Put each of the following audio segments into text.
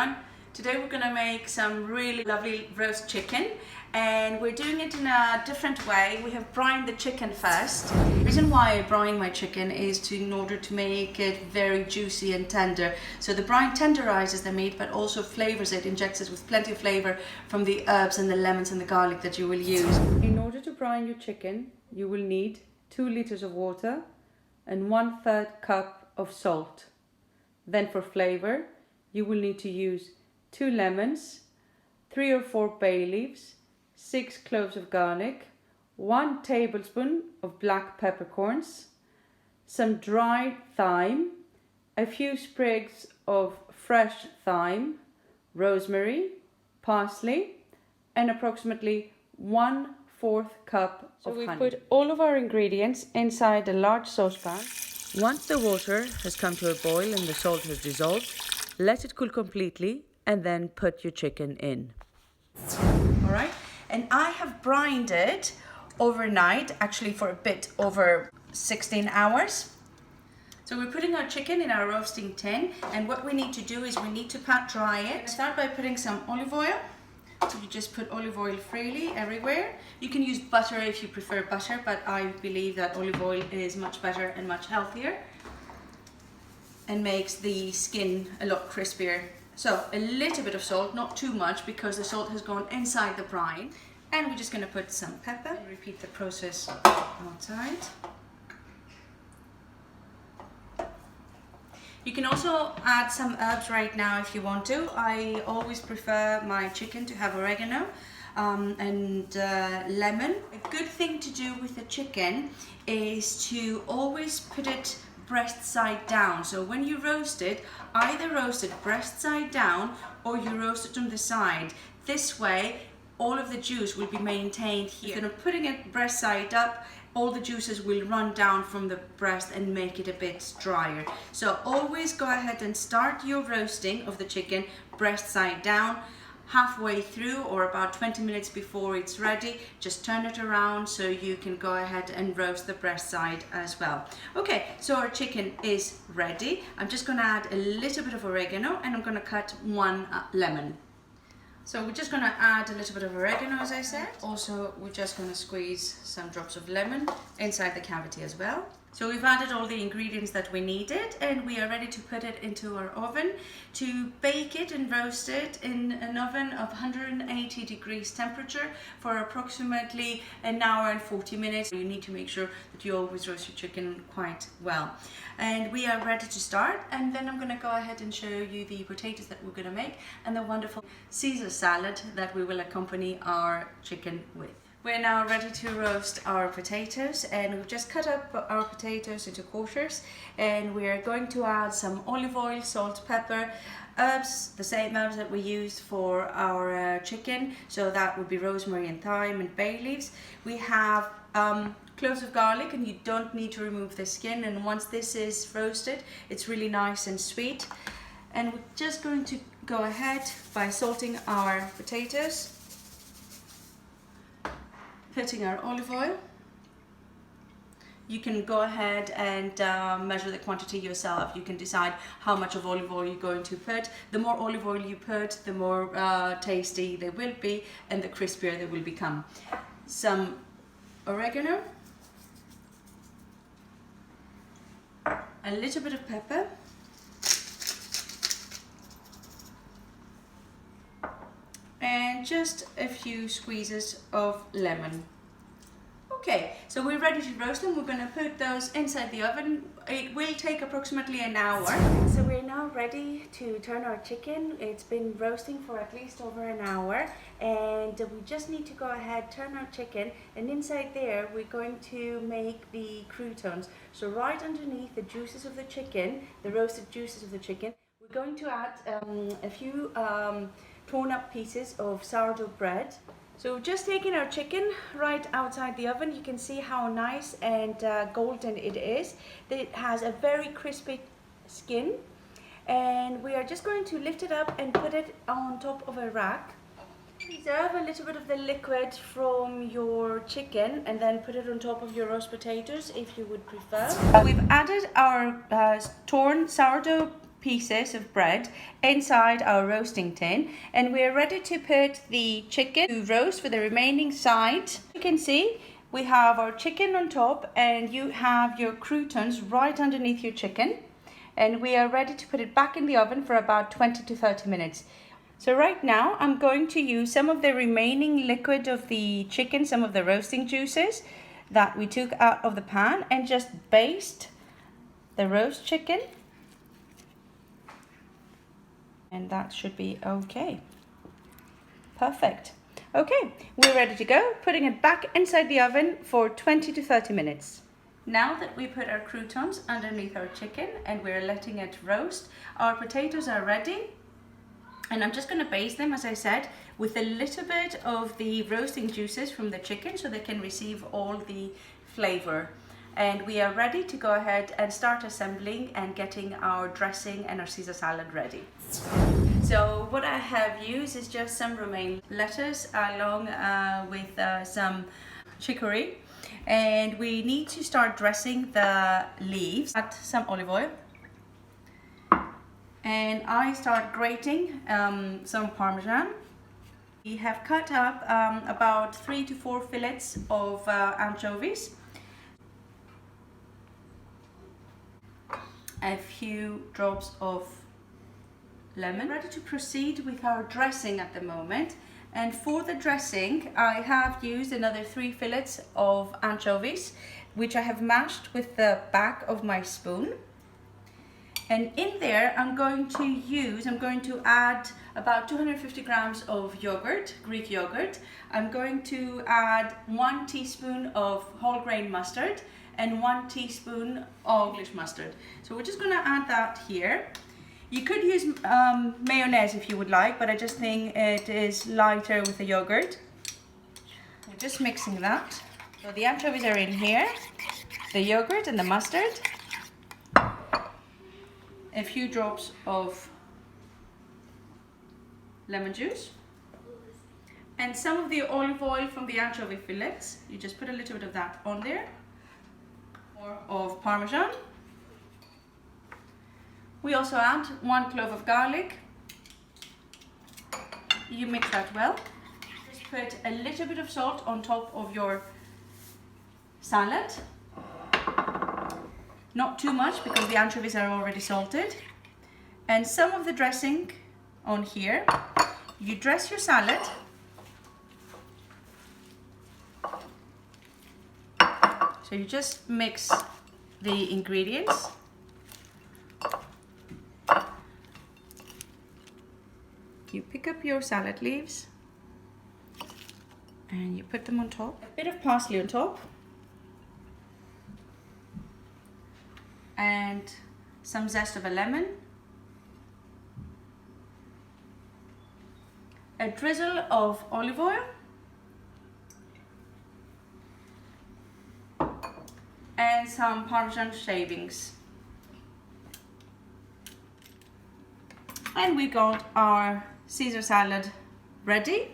everyone. Today we're going to make some really lovely roast chicken, and we're doing it in a different way. We have brined the chicken first. The reason why I brine my chicken is in order to make it very juicy and tender. So the brine tenderizes the meat but also flavors it, injects it with plenty of flavor from the herbs and the lemons and the garlic that you will use. In order to brine your chicken, you will need 2 liters of water and 1/3 cup of salt. Then for flavor, you will need to use 2 lemons, 3 or 4 bay leaves, 6 cloves of garlic, 1 tablespoon of black peppercorns, some dried thyme, a few sprigs of fresh thyme, rosemary, parsley, and approximately 1/4 cup of honey. So we put all of our ingredients inside a large saucepan. Once the water has come to a boil and the salt has dissolved, let it cool completely and then put your chicken in. Alright, and I have brined it overnight, actually for a bit over 16 hours. So we're putting our chicken in our roasting tin, and what we need to do is we need to pat dry it. Start by putting some olive oil. So you just put olive oil freely everywhere. You can use butter if you prefer butter, but I believe that olive oil is much better and much healthier and makes the skin a lot crispier. So a little bit of salt, not too much because the salt has gone inside the brine. And we're just going to put some pepper. Repeat the process outside. You can also add some herbs right now if you want to. I always prefer my chicken to have oregano and lemon. A good thing to do with the chicken is to always put it breast side down. So when you roast it, either roast it breast side down or you roast it on the side. This way, all of the juice will be maintained here. Instead of putting it breast side up, all the juices will run down from the breast and make it a bit drier. So always go ahead and start your roasting of the chicken breast side down. Halfway through or about 20 minutes before it's ready, just turn it around so you can go ahead and roast the breast side as well. Okay, so our chicken is ready. I'm just going to add a little bit of oregano and I'm going to cut 1 lemon. So we're just going to add a little bit of oregano, as I said. Also, we're just going to squeeze some drops of lemon inside the cavity as well. So we've added all the ingredients that we needed, and we are ready to put it into our oven to bake it and roast it in an oven of 180 degrees temperature for approximately 1 hour and 40 minutes. You need to make sure that you always roast your chicken quite well. And we are ready to start, and then I'm going to go ahead and show you the potatoes that we're going to make and the wonderful Caesar salad that we will accompany our chicken with. We're now ready to roast our potatoes, and we've just cut up our potatoes into quarters, and we are going to add some olive oil, salt, pepper, herbs, the same herbs that we used for our chicken, so that would be rosemary and thyme and bay leaves. We have cloves of garlic, and you don't need to remove the skin, and once this is roasted it's really nice and sweet. And we're just going to go ahead by salting our potatoes, putting our olive oil. You can go ahead and measure the quantity yourself. You can decide how much of olive oil you're going to put. The more olive oil you put, the more tasty they will be and the crispier they will become. Some oregano, a little bit of pepper, and just a few squeezes of lemon. Okay, so we're ready to roast them. We're going to put those inside the oven. It will take approximately 1 hour. So we're now ready to turn our chicken. It's been roasting for at least over 1 hour, and we just need to go ahead, turn our chicken, and inside there we're going to make the croutons. So right underneath the juices of the chicken, the roasted juices of the chicken, we're going to add a few torn up pieces of sourdough bread. So just taking our chicken right outside the oven, you can see how nice and golden it is. It has a very crispy skin, and we are just going to lift it up and put it on top of a rack. Reserve a little bit of the liquid from your chicken and then put it on top of your roast potatoes if you would prefer. We've added our torn sourdough pieces of bread inside our roasting tin, and we're ready to put the chicken to roast for the remaining side. You can see we have our chicken on top and you have your croutons right underneath your chicken, and we are ready to put it back in the oven for about 20 to 30 minutes. So right now I'm going to use some of the remaining liquid of the chicken, some of the roasting juices that we took out of the pan, and just baste the roast chicken, and that should be okay. Perfect. Okay, we're ready to go, putting it back inside the oven for 20 to 30 minutes. Now that we put our croutons underneath our chicken and we're letting it roast, our potatoes are ready. And I'm just going to baste them, as I said, with a little bit of the roasting juices from the chicken so they can receive all the flavor. And we are ready to go ahead and start assembling and getting our dressing and our Caesar salad ready. So what I have used is just some romaine lettuce along with some chicory. And we need to start dressing the leaves. Add some olive oil. And I start grating some Parmesan. We have cut up about 3 to 4 fillets of anchovies, a few drops of lemon. Ready to proceed with our dressing at the moment. And for the dressing, I have used another 3 fillets of anchovies, which I have mashed with the back of my spoon. And in there, I'm going to add about 250 grams of yogurt, Greek yogurt. I'm going to add 1 teaspoon of whole grain mustard and 1 teaspoon of English mustard. So we're just going to add that here. You could use mayonnaise if you would like, but I just think it is lighter with the yogurt. We're just mixing that. So the anchovies are in here, the yogurt and the mustard. A few drops of lemon juice and some of the olive oil from the anchovy fillets. You just put a little bit of that on there. More of Parmesan. We also add 1 clove of garlic. You mix that well. Just put a little bit of salt on top of your salad. Not too much because the anchovies are already salted. And some of the dressing on here. You dress your salad. So you just mix the ingredients. You pick up your salad leaves and you put them on top. A bit of parsley on top. And some zest of a lemon, a drizzle of olive oil, and some Parmesan shavings. And we got our Caesar salad ready,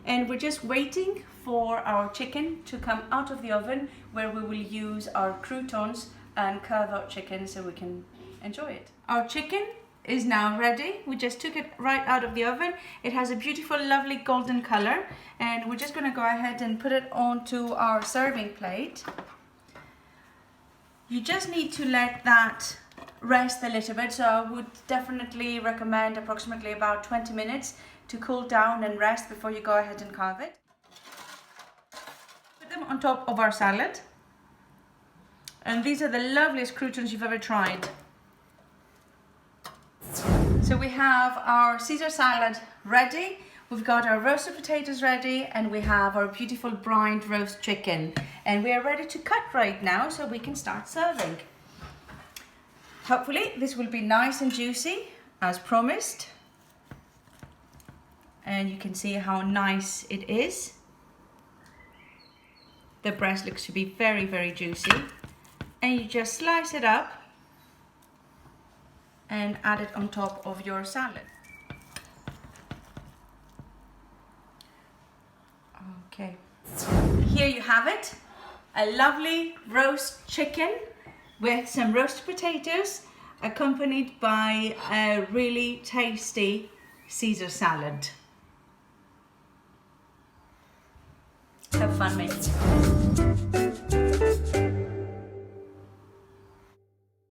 and we're just waiting for our chicken to come out of the oven, where we will use our croutons and curve out chicken so we can enjoy it. Our chicken is now ready. We just took it right out of the oven. It has a beautiful, lovely golden color, and we're just going to go ahead and put it onto our serving plate. You just need to let that rest a little bit, so I would definitely recommend approximately about 20 minutes to cool down and rest before you go ahead and carve it. Put them on top of our salad. And these are the loveliest croutons you've ever tried. So we have our Caesar salad ready, we've got our roasted potatoes ready, and we have our beautiful brined roast chicken. And we are ready to cut right now so we can start serving. Hopefully this will be nice and juicy as promised. And you can see how nice it is. The breast looks to be very, very juicy. And you just slice it up and add it on top of your salad. Okay, here you have it, a lovely roast chicken with some roasted potatoes, accompanied by a really tasty Caesar salad. Have fun, mates.